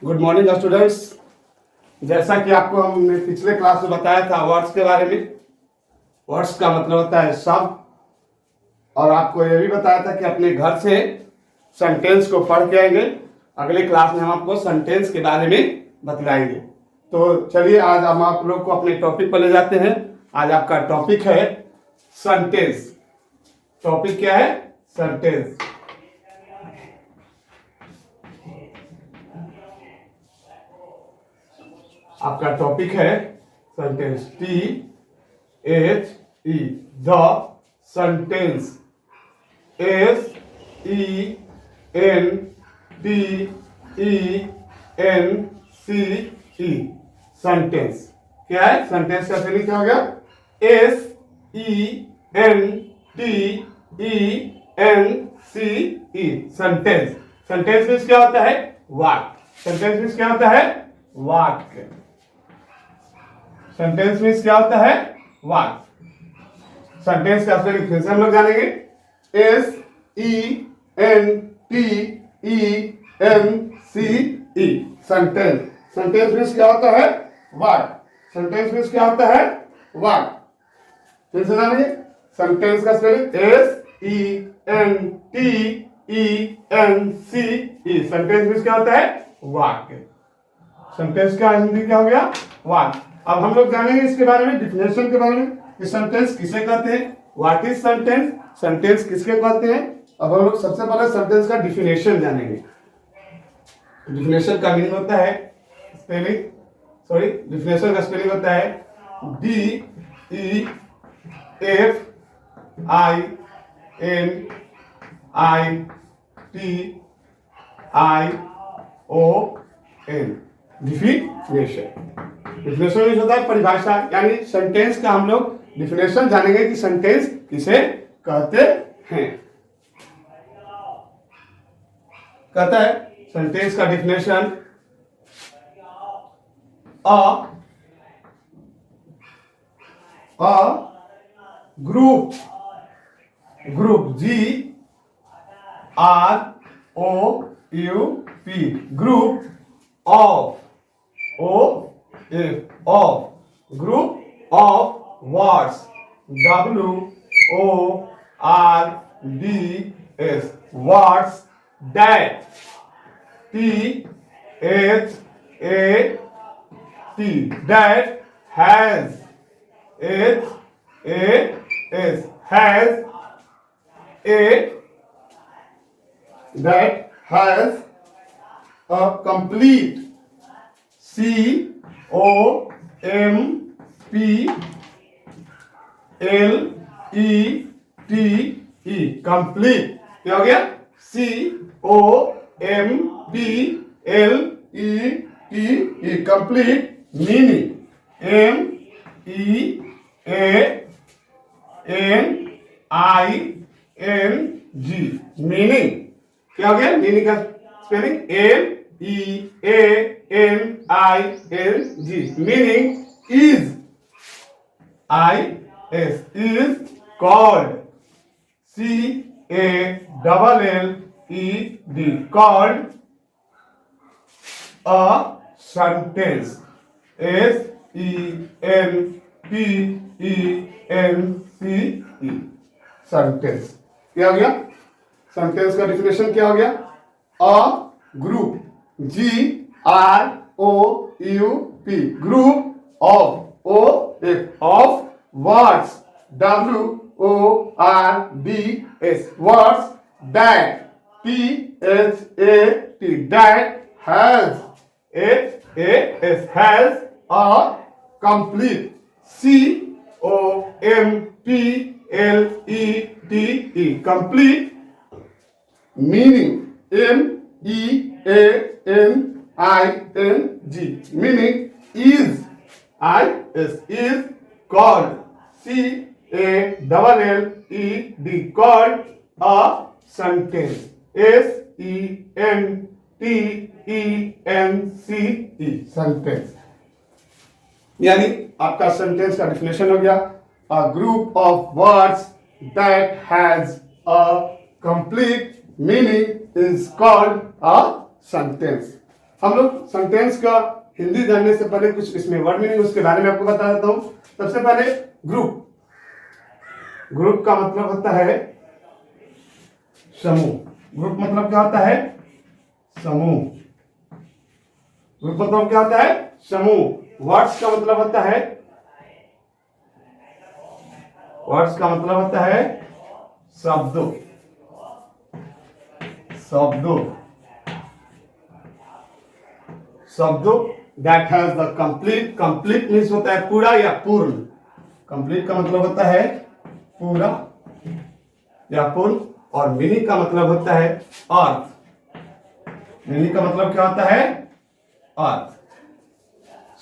Good morning students. जैसा कि आपको हमने पिछले क्लास में बताया था वर्ड्स के बारे में। वर्ड्स का मतलब होता है शब्द, और आपको यह भी बताया था कि अपने घर से सेंटेंस को पढ़ के आएंगे। अगले क्लास में हम आपको सेंटेंस के बारे में बतलाएंगे। तो चलिए आज हम आप लोग को अपने टॉपिक पर ले जाते हैं। आज आपका टॉपिक है सेंटेंस। टॉपिक क्या है? सेंटेंस। आपका टॉपिक है sentence. THE the sentence. SENTENCE sentence. क्या है? सेंटेंस का स्पेलिंग क्या हो गया? SENTENCE sentence. सेंटेंस मीन्स क्या होता है? वाक्य। सेंटेंस मीन्स क्या होता है? वाक्य। सेंटेंस मीन्स क्या होता है? वाक्य। सेंटेंस का स्पेलिंग फिर से हम लोग जानेंगे। SENTENCE sentence. सेंटेंस मीन्स क्या होता है? वाक्य। सेंटेंस मीन्स क्या होता है? वाक्य। फिर से जानेंगे। सेंटेंस का स्पेलिंग SENTENCE। सेंटेंस मीन्स क्या होता है? वाक्य। सेंटेंस का हिंदी क्या हो गया? वाक्य। अब हम लोग जानेंगे इसके बारे में, डिफिनेशन के बारे में कि सेंटेंस किसे कहते हैं, व्हाट इज सेंटेंस, सेंटेंस किसके कहते हैं। अब हम लोग सबसे पहले सेंटेंस का डिफिनेशन जानेंगे। डिफिनेशन का मीनिंग होता है डिफिनेशन का स्पेलिंग होता है DEFINITION। डिफिनेशन। डिफिनेशन होता है परिभाषा, यानी सेंटेंस का हम लोग डिफिनेशन जानेंगे कि सेंटेंस किसे कहते हैं। कहता है सेंटेंस का definition, a group GROUP group of words WORDS words that that has a complete COMPLETE complete। क्या हो गया? COMPLETE complete meaning MEANING meaning। क्या हो गया? मीनिंग का spelling MEANING meaning is called CALLED called a sentence SENTENCE sentence. क्या हो गया? सेंटेंस का डिफिनेशन क्या हो गया? A group GROUP group of words WORDS words that that has a complete COMPLETE complete meaning MEANING meaning is called CALLED called a sentence SENTENCE sentence. यानी आपका sentence का डिफिनेशन हो गया, a group of words that has a complete meaning is called a sentence। हम लोग sentence का हिंदी जानने से पहले कुछ इसमें वर्ड मीनिंग उसके बारे में आपको बता देता हूं। सबसे पहले ग्रुप। ग्रुप का मतलब होता है समूह। ग्रुप मतलब क्या होता है? समूह। ग्रुप मतलब क्या होता है? समूह। वर्ड्स का मतलब होता है, वर्ड्स का मतलब होता है शब्दों। शब्दों, शब्दों that has the complete. Complete means होता है पूरा या पूर्ण। कंप्लीट का मतलब होता है पूरा या पूर्ण, और मीनिंग का मतलब होता है अर्थ। मीनिंग का मतलब क्या होता है? अर्थ।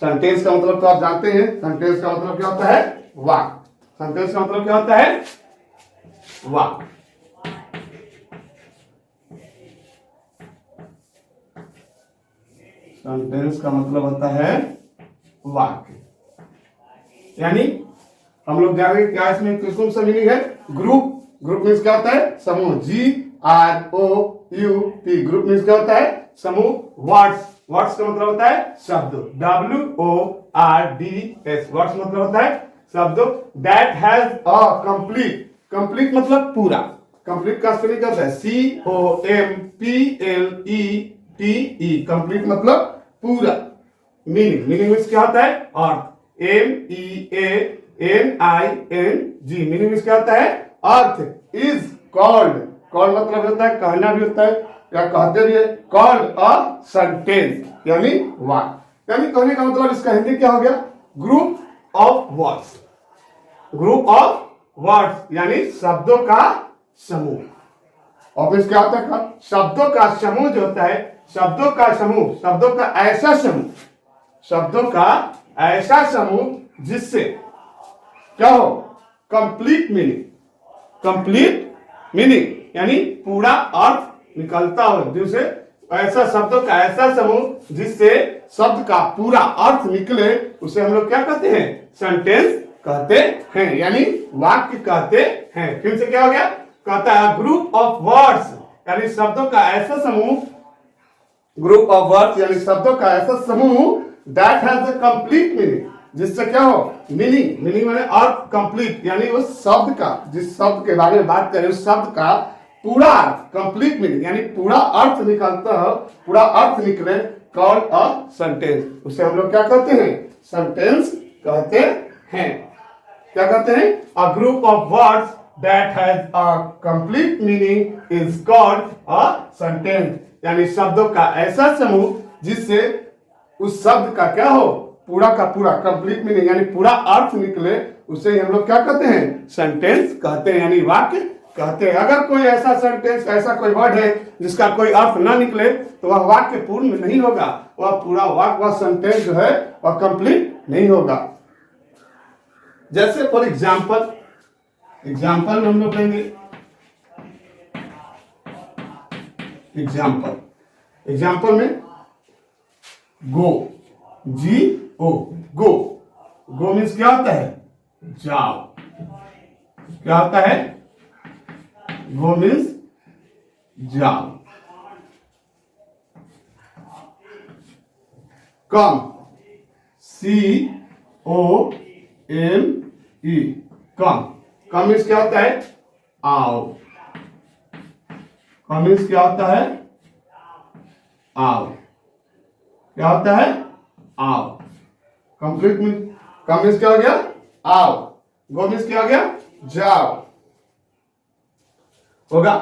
सेंटेंस का मतलब तो आप जानते हैं, सेंटेंस का मतलब क्या होता है? वाक्य। सेंटेंस का मतलब क्या होता है? वाक्य। सेंटेंस का मतलब होता है वाक्य। यानी हम लोग जानेंगे क्या इसमें किस कौन सा मीनिंग है? ग्रुप। ग्रुप मीन्स क्या होता है? समूह। GROUP। ग्रुप मीन्स क्या होता है? समूह। वर्ड्स, वर्ड्स का मतलब होता है शब्द। WORDS। वर्ड्स मतलब होता है शब्द। That has a complete. Complete मतलब पूरा। कंप्लीट का स्पेलिंग क्या होता है? COMPLETE। कंप्लीट मतलब पूरा। मीनिंग, मीनिंग मीन्स क्या होता है? अर्थ। MEANING। मीनिंग मीन्स क्या होता है? अर्थ। Is called. कॉल्ड मतलब होता है कहना भी होता है या कहते भी है। कॉल्ड अ सेंटेंस यानी वाक्य। यानी कहने का मतलब इसका हिंदी क्या हो गया? Group of words. Group of words यानी शब्दों का समूह। और क्या होता है? शब्दों का समूह जो होता है, शब्दों का समूह, शब्दों का ऐसा समूह, शब्दों का ऐसा समूह जिससे क्या हो? Complete meaning. कंप्लीट मीनिंग यानी पूरा अर्थ निकलता हो, जिससे ऐसा शब्दों का ऐसा समूह जिससे शब्द का पूरा अर्थ निकले, उसे हम लोग क्या कहते हैं? सेंटेंस कहते हैं, यानी वाक्य कहते हैं। फिर से क्या हो गया? कहता है ग्रुप ऑफ वर्ड्स यानी शब्दों का ऐसा समूह। ग्रुप ऑफ वर्ड्स यानी शब्दों का ऐसा समूह that has a complete meaning, जिससे क्या हो? मीनिंग। मीनिंग माने अर्थ। कंप्लीट यानी उस शब्द का, जिस शब्द के बारे में बात करें उस शब्द का पूरा अर्थ। कंप्लीट मीनिंग यानी पूरा अर्थ निकलता हो, पूरा अर्थ निकले, कॉल्ड अ सेंटेंस। उसे हम लोग क्या कहते हैं? सेंटेंस कहते हैं। क्या कहते हैं? A group of words that has a complete meaning is called a sentence. यानी शब्दों का ऐसा समूह जिससे उस शब्द का क्या हो? पूरा का पूरा कंप्लीट मीनिंग यानी पूरा अर्थ निकले, उसे हम लोग क्या कहते हैं? सेंटेंस कहते हैं, यानी वाक्य कहते हैं। अगर कोई ऐसा सेंटेंस, ऐसा कोई वर्ड है जिसका कोई अर्थ ना निकले तो वह वाक्य पूर्ण नहीं होगा। वह पूरा वाक्य, वह सेंटेंस जो है वह कंप्लीट नहीं होगा। जैसे फॉर एग्जाम्पल, एग्जाम्पल में हम लोग लेंगे एग्जाम्पल। एग्जाम्पल में गो, GO, गो। गो मीन्स क्या होता है? जाओ। क्या होता है? गो मीन्स जाओ। कम, COME। कम। कम मीन्स क्या होता है? आओ। कम मीन्स क्या होता है? आओ। क्या होता है? आओ। कंप्लीट मीन, कम मीन्स क्या हो गया? आओ। गो मीन्स क्या हो गया? जाओ। होगा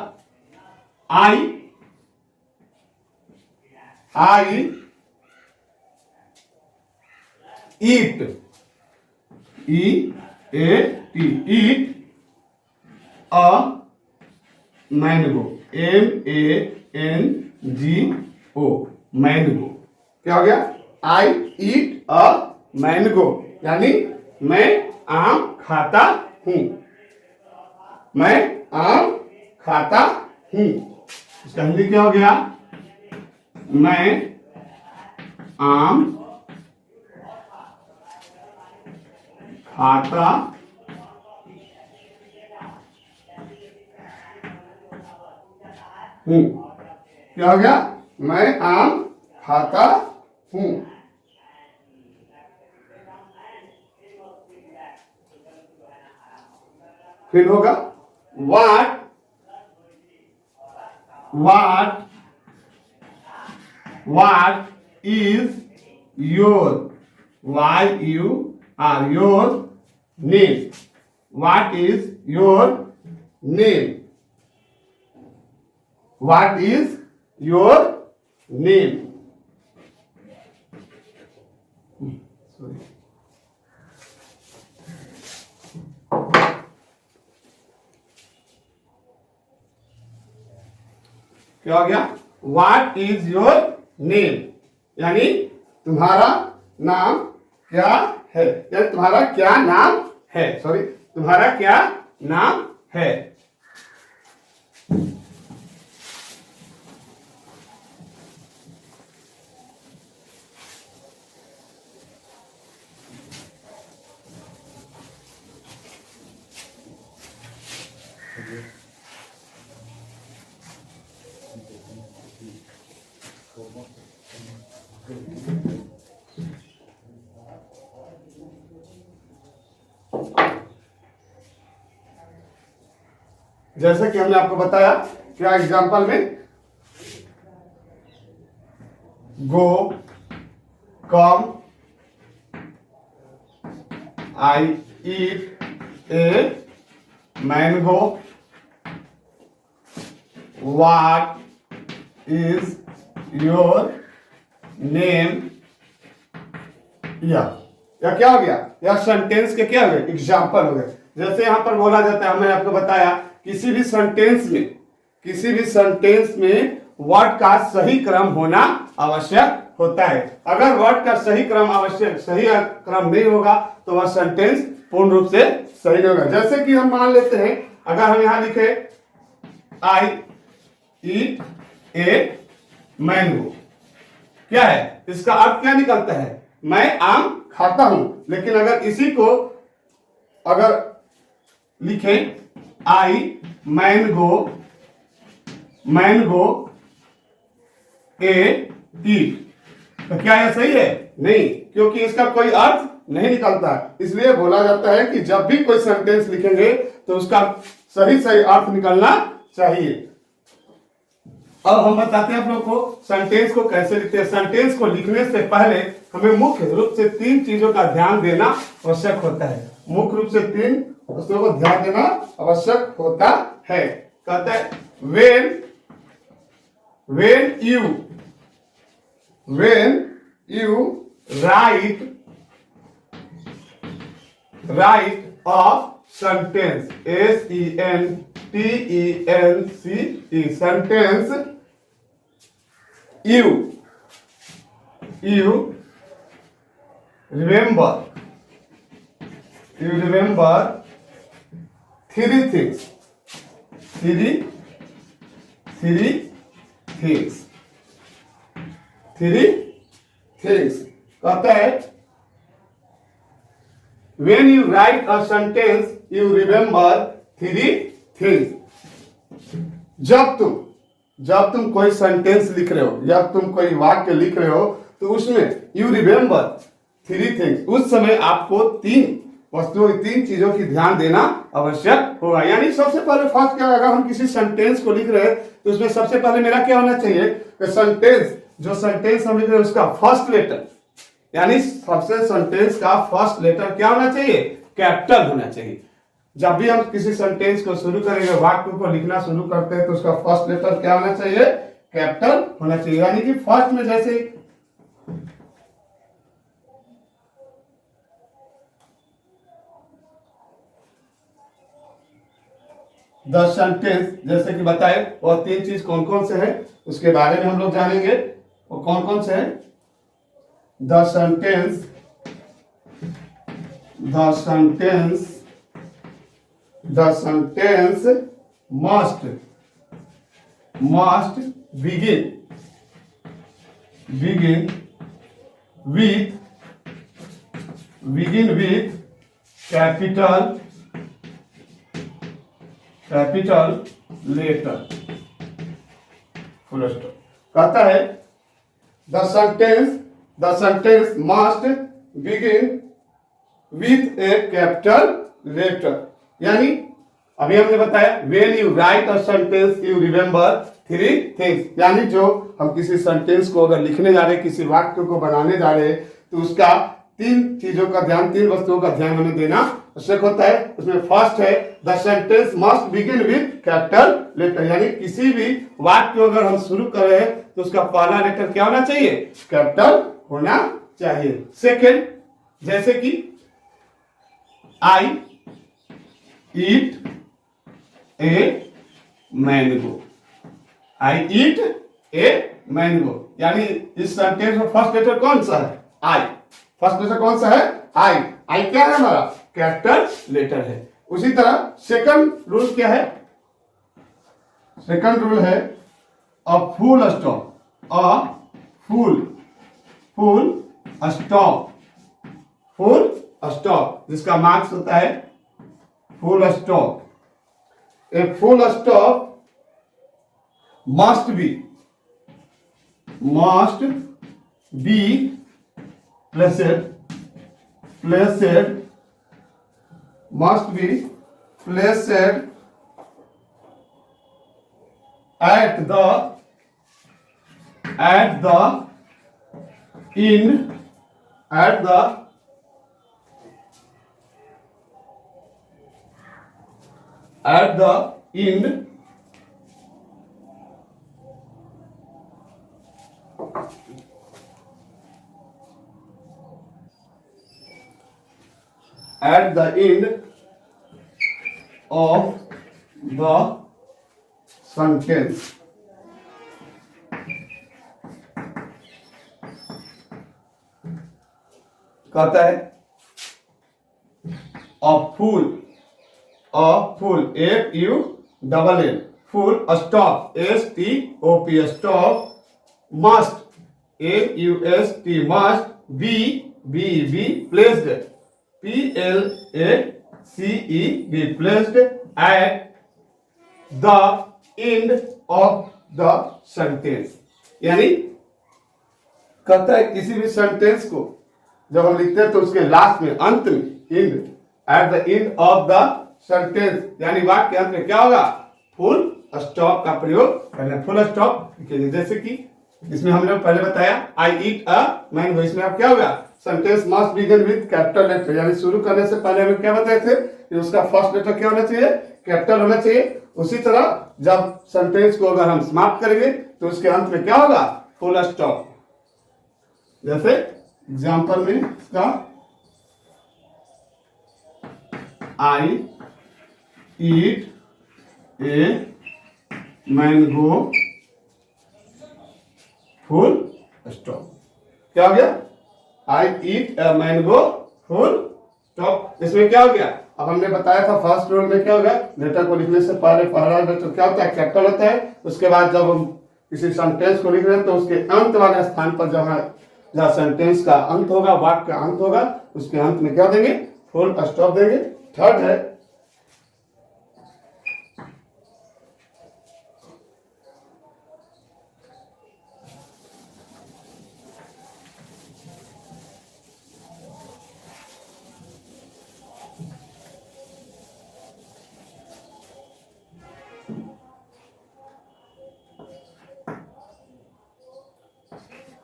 आई ईट, EAT, eat a mango, MANGO, mango. क्या हो गया? आई ईट अ मैंगो यानी मैं आम खाता हूं। मैं आम खाता हूं। इसका हिंदी क्या हो गया? मैं आम खाता हूं। क्या हो गया? मैं आम खाता हूं। फिर होगा what is your, your name, what is your name, what is your name. Sorry, क्या हो गया? व्हाट इज योर नेम, यानी तुम्हारा नाम क्या है, यानी तुम्हारा क्या नाम है, सॉरी, तुम्हारा क्या नाम है। जैसे कि हमने आपको बताया क्या एग्जाम्पल में, go, come, I eat a mango, what is your name. या क्या हो गया? या सेंटेंस के क्या हो गए? एग्जाम्पल हो गए। जैसे यहां पर बोला जाता है, मैंने आपको बताया किसी भी सेंटेंस में वर्ड का सही क्रम होना आवश्यक होता है। अगर वर्ड का सही क्रम नहीं होगा तो वह सेंटेंस पूर्ण रूप से सही नहीं होगा। जैसे कि हम मान लेते हैं, अगर हम यहां लिखे आई ईट ए मैंगो, क्या है इसका अर्थ? क्या निकलता है? मैं आम खाता हूं। लेकिन अगर इसी को अगर लिखे आई मैंगो ए ईट, तो क्या यह सही है? नहीं, क्योंकि इसका कोई अर्थ नहीं निकलता। इसलिए बोला जाता है कि जब भी कोई सेंटेंस लिखेंगे तो उसका सही अर्थ निकलना चाहिए। अब हम बताते हैं आप लोग को सेंटेंस को कैसे लिखते हैं। सेंटेंस को लिखने से पहले हमें मुख्य रूप से 3 चीजों का ध्यान देना आवश्यक होता है। मुख्य रूप से 3 वस्तुओं को ध्यान देना आवश्यक होता है। कहता है when you write a sentence, sentence, sentence, you remember 3 things, 3 things। कहता है when you write a sentence you remember 3 things। जब तुम कोई सेंटेंस लिख रहे हो या तुम कोई वाक्य लिख रहे हो तो उसमें यू रिमेंबर 3 थिंग्स, उस समय आपको 3 वस्तुओं, 3 चीजों की ध्यान देना आवश्यक होगा। यानी सबसे पहले फर्स्ट क्या, अगर हम किसी सेंटेंस को लिख रहे हैं तो उसमें सबसे पहले मेरा क्या होना चाहिए कि सेंटेंस हम लिख रहे हैं उसका फर्स्ट लेटर, यानी सबसे सेंटेंस का फर्स्ट लेटर क्या होना चाहिए? कैपिटल होना चाहिए। जब भी हम किसी सेंटेंस को शुरू करेंगे, वाक्य को लिखना शुरू करते हैं तो उसका फर्स्ट लेटर क्या होना चाहिए? कैपिटल होना चाहिए। यानी कि फर्स्ट में जैसे द सेंटेंस जैसे कि बताए, और 3 चीज कौन कौन से है उसके बारे में हम लोग जानेंगे। और कौन कौन से है? The sentence must begin with capital letter, full stop. कहता है the sentence must begin with a capital letter. यानी अभी हमने बताया when you write a sentence you remember three things. यानी जो हम किसी सेंटेंस को अगर लिखने जा रहे हैं, किसी वाक्य को बनाने जा रहे हैं, तो उसका तीन चीजों का ध्यान, तीन वस्तुओं का ध्यान हमें देना आवश्यक होता है। उसमें फर्स्ट है the sentence must begin with capital letter. यानी किसी भी वाक्य को अगर हम शुरू कर रहे हैं तो उसका पहला लेटर क्या होना चाहिए? कैपिटल होना चाहिए। सेकेंड, जैसे कि आई eat a mango, I eat a mango. यानी इस सेंटेंस में फर्स्ट लेटर कौन सा है? आई। फर्स्ट लेटर कौन सा है? आई। आई क्या है? हमारा कैपिटल लेटर है। उसी तरह सेकंड रूल क्या है? सेकंड रूल है a full stop. A full stop, full stop जिसका मार्क्स होता है full stop. A full stop must be placed at the end at the end of the sentence। कहता है full F U double L, full stop S T O P, stop must A U S T, must be B B placed P L A C E B, placed at the end of the sentence. यानी कहता है किसी भी sentence को जब हम लिखते हैं तो उसके लास्ट में, अंत में, and, eight the end of the sentence, यानी वाक्य के अंत में क्या होगा? फुल स्टॉप का प्रयोग करना। फुल स्टॉप जैसे कि इसमें हमने पहले बताया आई ईट अ मैंगो, इसमें अब क्या होगा? Sentence must begin with capital letter. यानी शुरू करने से पहले हमें क्या बताए थे कि उसका फर्स्ट लेटर क्या होना चाहिए? कैपिटल होना चाहिए। उसी तरह जब सेंटेंस को अगर हम समाप्त करेंगे तो उसके अंत में क्या होगा? Full stop. जैसे एग्जाम्पल में इसका आई eat a mango full stop. क्या हो गया? आई eat a mango full stop. इसमें क्या हो गया? अब हमने बताया था फर्स्ट रूल में क्या होगा? लेटर को लिखने से पहले पहला लेटर क्या होता है? कैपिटल होता है। उसके बाद जब हम किसी सेंटेंस को लिख रहे हैं तो उसके अंत वाले स्थान पर जहाँ सेंटेंस का अंत होगा, वाक्य का अंत होगा, उसके अंत में क्या देंगे? फुल स्टॉप देंगे। थर्ड है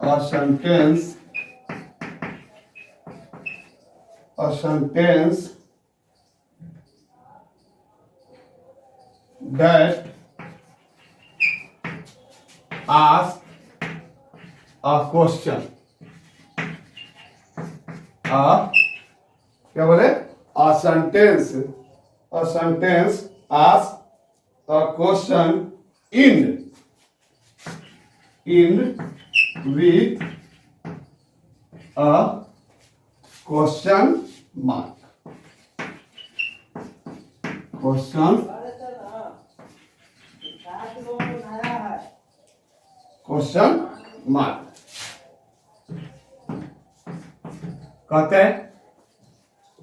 a sentence that asks a question। क्या बोले? a sentence asks a question in with a question mark। Question mark कहते हैं।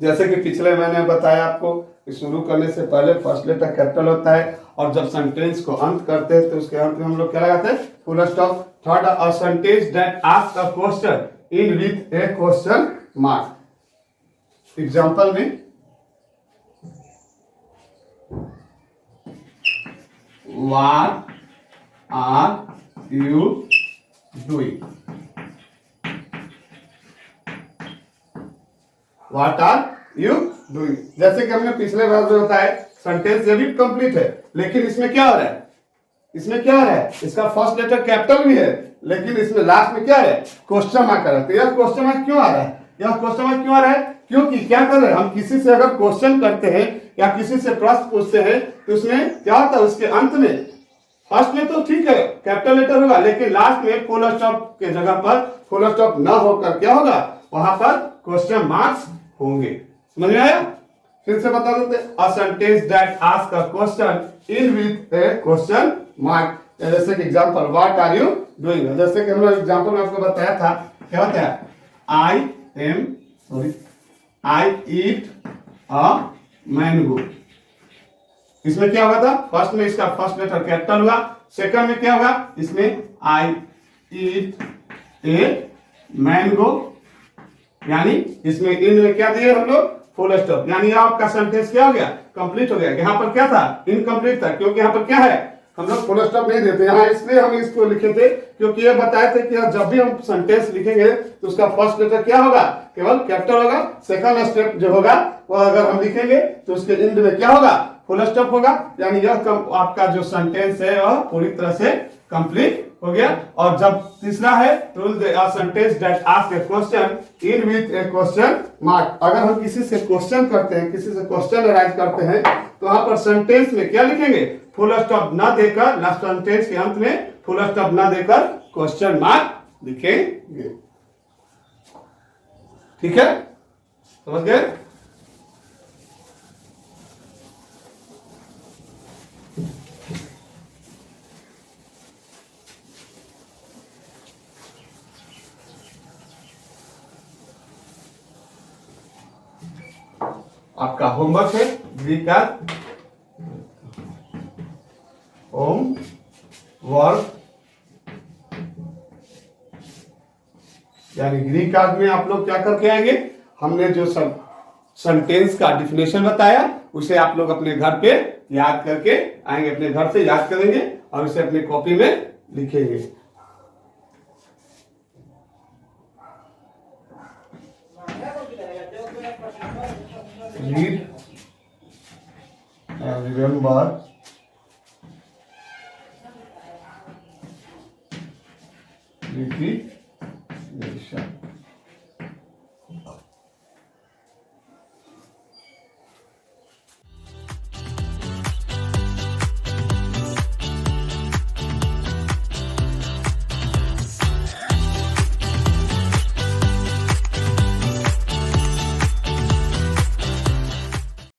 जैसे कि पिछले मैंने बताया आपको कि शुरू करने से पहले फर्स्ट लेटर कैपिटल होता है, और जब सेंटेंस को अंत करते हैं तो उसके अंत में हम लोग क्या लगाते हैं? Full stop. Third, a sentence that ask a question in with a question mark. Example में what are you doing, what are you doing. जैसे कि हमने पिछले बार में बताया, सेंटेंस ये भी कंप्लीट है, लेकिन इसमें क्या हो रहा है? इसमें क्या हो रहा है? इसका फर्स्ट लेटर कैपिटल भी है, लेकिन इसमें लास्ट में क्या है? क्वेश्चन मार्क आ रहा है। तो यह क्वेश्चन मार्क क्यों आ रहा है? यह क्वेश्चन मार्क क्यों आ रहा है? क्योंकि क्या कर रहे हैं हम, किसी से अगर क्वेश्चन करते हैं या किसी से प्रश्न पूछते हैं तो उसमें क्या होता है? उसके अंत में, फर्स्ट में तो ठीक है कैपिटल लेटर होगा, लेकिन लास्ट में फुल स्टॉप के जगह पर फुल स्टॉप न होकर क्या होगा? वहां पर क्वेश्चन मार्क्स होंगे। समझ में आया? फिर से बता देते, a sentence that ask a question in with a question mark. जैसे कि example, what are you doing. जैसे कि हमने एग्जांपल में आपको बताया था, क्या बताया? आई ईट अ मैंगो। इसमें क्या होगा था? फर्स्ट में इसका फर्स्ट लेटर कैपिटल हुआ, सेकंड में क्या होगा? इसमें आई ईट ए मैंगो, यानी इसमें इन में क्या दिए हम लोग? Full stop. यानी आपका सेंटेंस क्या हो गया? कंप्लीट हो गया। यहाँ पर क्या था? इनकम्प्लीट था, क्योंकि यहाँ पर क्या है? हम लोग फुल स्टॉप नहीं देते यहाँ, इसलिए हम इसको लिखे थे क्योंकि ये बताए थे कि जब भी हम सेंटेंस लिखेंगे तो उसका फर्स्ट लेटर क्या होगा? केवल कैपिटल होगा। सेकंड स्टेप जो होगा वो अगर हम लिखेंगे तो उसके एंड में क्या होगा? फुल स्टॉप होगा। यानी यह आपका जो सेंटेंस है वह पूरी तरह से कंप्लीट हो गया। और जब तीसरा है rule, a sentence that ask A question in with a question mark. अगर हम किसी से क्वेश्चन करते हैं, किसी से क्वेश्चन अराइज करते हैं, तो वहां पर सेंटेंस में क्या लिखेंगे? फुल स्टॉप ना देकर, लास्ट सेंटेंस के अंत में फुल स्टॉप ना देकर क्वेश्चन मार्क लिखेंगे। ठीक है, समझ गए? आपका होमवर्क है ग्रीक का होम वर्क, यानी ग्रीक कार्ड में आप लोग क्या करके आएंगे? हमने जो सब सेंटेंस का डिफिनेशन बताया उसे आप लोग अपने घर पे याद करके आएंगे, अपने घर से याद करेंगे और उसे अपनी कॉपी में लिखेंगे। Read and remember repetition।